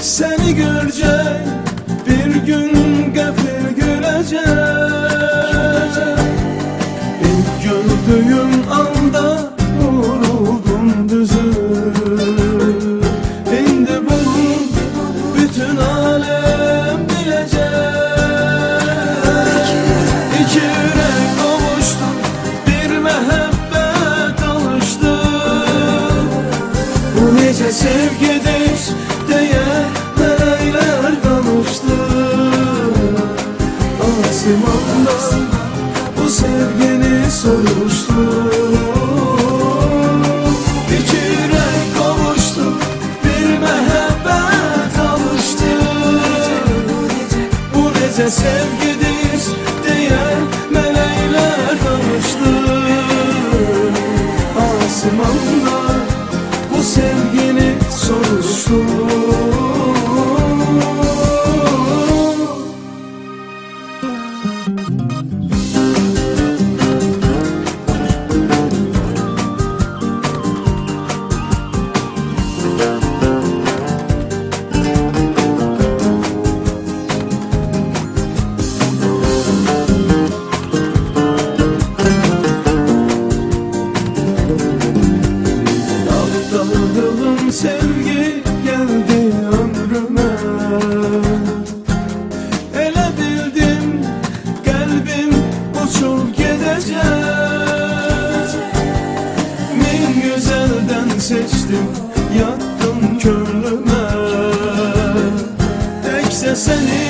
Seni görecek bir gün gafil gülecek. İlk gördüğüm anda vuruldum düzü. Şimdi bunu bütün alem bilecek. İki yürek kavuştu, bir mehabbet alıştı. Bu nece sevgidir diye meleğler danıştı. Asimandan bu sevgini soruştu. İki yürek kavuştu, bir mehabbet alıştı. Bu nece sevgidir diye meleğler danıştı. Asimandan bu sevgini soruştu. Daldığım sevgi geldi ömrüme. Ele bildim kalbim uçup gidecek. Min güzelden seçtim yattım gönlüme. Tekse seni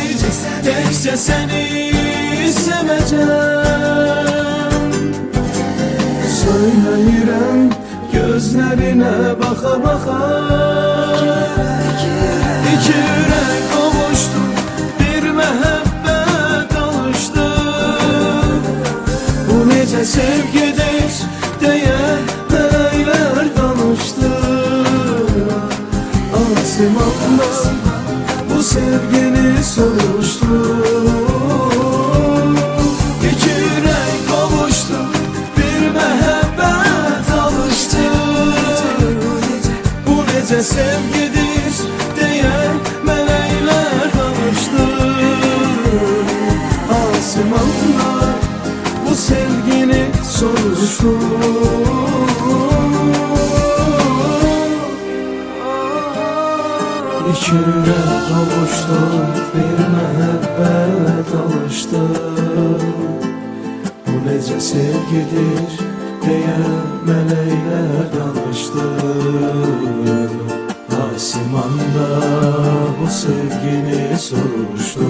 seveceğim. Söyleyirəm gözlerine baka baka. İki yürek kavuştu, bir mehabbet alıştı. Bu nece sevgidir diye meleğler danıştı. Asimandan bu sevgini soruştu. İki yürek kavuştu, bir mehabbet alıştı. Bu nece sevgidir diye meleğler danıştı. Asimandan bu sevgini soruştu. İki yürek kavuştu, bir mehabbet alıştı. Bu nece sevgidir diye meleğler danıştı. Asimanda bu sevgini soruştu.